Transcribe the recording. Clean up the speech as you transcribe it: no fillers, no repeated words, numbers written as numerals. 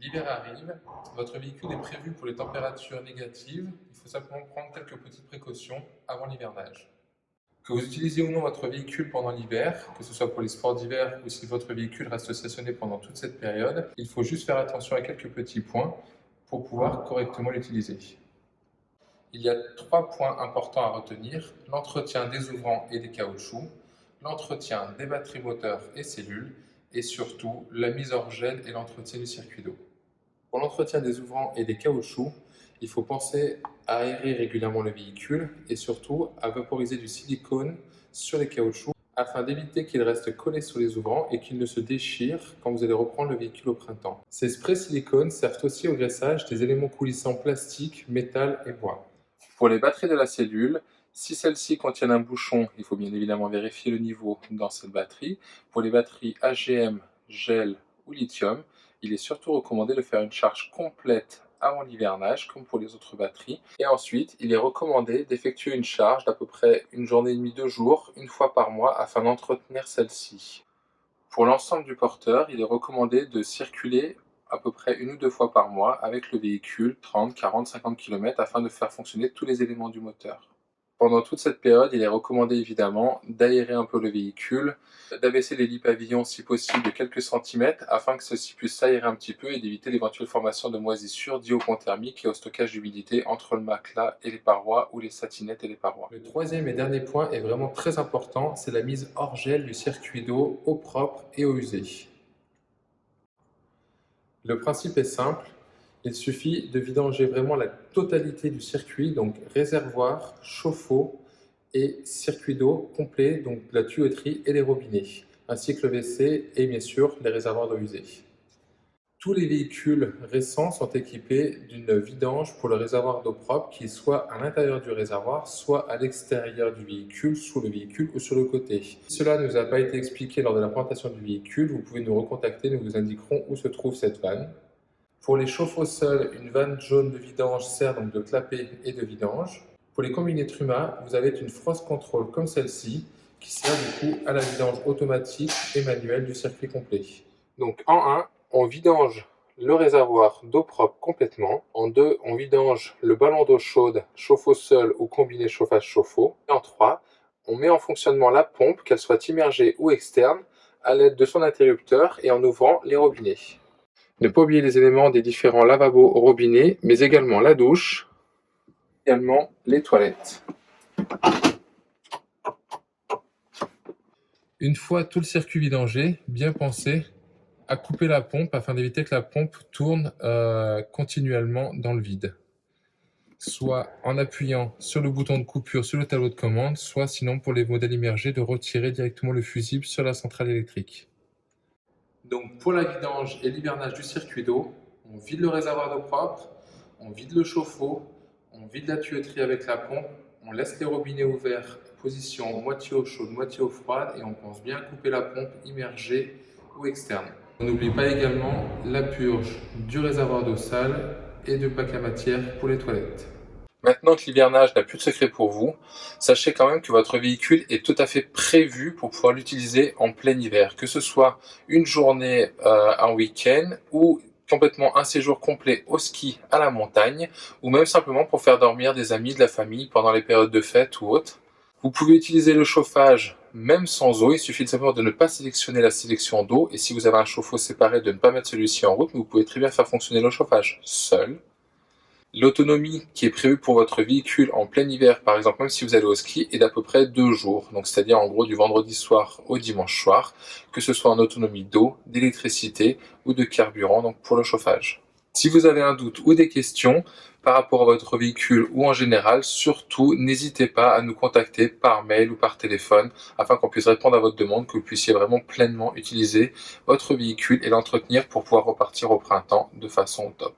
L'hiver arrive, votre véhicule est prévu pour les températures négatives, il faut simplement prendre quelques petites précautions avant l'hivernage. Que vous utilisez ou non votre véhicule pendant l'hiver, que ce soit pour les sports d'hiver ou si votre véhicule reste stationné pendant toute cette période, il faut juste faire attention à quelques petits points pour pouvoir correctement l'utiliser. Il y a 3 points importants à retenir: l'entretien des ouvrants et des caoutchoucs, l'entretien des batteries moteurs et cellules, et surtout la mise hors gel et l'entretien du circuit d'eau. Pour l'entretien des ouvrants et des caoutchoucs, il faut penser à aérer régulièrement le véhicule et surtout à vaporiser du silicone sur les caoutchoucs afin d'éviter qu'ils restent collés sur les ouvrants et qu'ils ne se déchirent quand vous allez reprendre le véhicule au printemps. Ces sprays silicone servent aussi au graissage des éléments coulissants plastique, métal et bois. Pour les batteries de la cellule, si celles-ci contiennent un bouchon, il faut bien évidemment vérifier le niveau dans cette batterie. Pour les batteries AGM, gel ou lithium, il est surtout recommandé de faire une charge complète avant l'hivernage, comme pour les autres batteries. Et ensuite, il est recommandé d'effectuer une charge d'à peu près une journée et demie, 2 jours, une fois par mois, afin d'entretenir celle-ci. Pour l'ensemble du porteur, il est recommandé de circuler à peu près 1 ou 2 fois par mois avec le véhicule, 30, 40, 50 km, afin de faire fonctionner tous les éléments du moteur. Pendant toute cette période, il est recommandé évidemment d'aérer un peu le véhicule, d'abaisser les lits pavillons si possible de quelques centimètres afin que ceux-ci puissent s'aérer un petit peu et d'éviter l'éventuelle formation de moisissures dues au pont thermique et au stockage d'humidité entre le matelas et les parois ou les satinettes et les parois. Le troisième et dernier point est vraiment très important, c'est la mise hors gel du circuit d'eau eau propre et eau usée. Le principe est simple. Il suffit de vidanger vraiment la totalité du circuit, donc réservoir, chauffe-eau et circuit d'eau complet, donc la tuyauterie et les robinets, ainsi que le WC et bien sûr les réservoirs d'eau usée. Tous les véhicules récents sont équipés d'une vidange pour le réservoir d'eau propre qui est soit à l'intérieur du réservoir, soit à l'extérieur du véhicule, sous le véhicule ou sur le côté. Si cela ne nous a pas été expliqué lors de la présentation du véhicule, vous pouvez nous recontacter, nous vous indiquerons où se trouve cette vanne. Pour les chauffe-eau seuls, une vanne jaune de vidange sert donc de clapet et de vidange. Pour les combinés Truma, vous avez une frost control comme celle-ci qui sert du coup à la vidange automatique et manuelle du circuit complet. Donc en 1, on vidange le réservoir d'eau propre complètement. En 2, on vidange le ballon d'eau chaude, chauffe-eau seul ou combiné chauffage-chauffe-eau. Et en 3, on met en fonctionnement la pompe, qu'elle soit immergée ou externe, à l'aide de son interrupteur et en ouvrant les robinets. Ne pas oublier les éléments des différents lavabos au robinet, mais également la douche, également les toilettes. Une fois tout le circuit vidangé, bien penser à couper la pompe afin d'éviter que la pompe tourne continuellement dans le vide. Soit en appuyant sur le bouton de coupure sur le tableau de commande, soit sinon pour les modèles immergés de retirer directement le fusible sur la centrale électrique. Donc pour la vidange et l'hivernage du circuit d'eau, on vide le réservoir d'eau propre, on vide le chauffe-eau, on vide la tuyauterie avec la pompe, on laisse les robinets ouverts, position moitié eau chaude, moitié eau froide, et on pense bien couper la pompe immergée ou externe. On n'oublie pas également la purge du réservoir d'eau sale et de bac à matière pour les toilettes. Maintenant que l'hivernage n'a plus de secret pour vous, sachez quand même que votre véhicule est tout à fait prévu pour pouvoir l'utiliser en plein hiver, que ce soit une journée en week-end ou complètement un séjour complet au ski à la montagne, ou même simplement pour faire dormir des amis, de la famille pendant les périodes de fête ou autres. Vous pouvez utiliser le chauffage même sans eau, il suffit de simplement de ne pas sélectionner la sélection d'eau, et si vous avez un chauffe-eau séparé, de ne pas mettre celui-ci en route, mais vous pouvez très bien faire fonctionner le chauffage seul. L'autonomie qui est prévue pour votre véhicule en plein hiver, par exemple, même si vous allez au ski, est d'à peu près 2 jours. Donc, c'est-à-dire en gros du vendredi soir au dimanche soir, que ce soit en autonomie d'eau, d'électricité ou de carburant, donc pour le chauffage. Si vous avez un doute ou des questions par rapport à votre véhicule ou en général, surtout n'hésitez pas à nous contacter par mail ou par téléphone afin qu'on puisse répondre à votre demande, que vous puissiez vraiment pleinement utiliser votre véhicule et l'entretenir pour pouvoir repartir au printemps de façon top.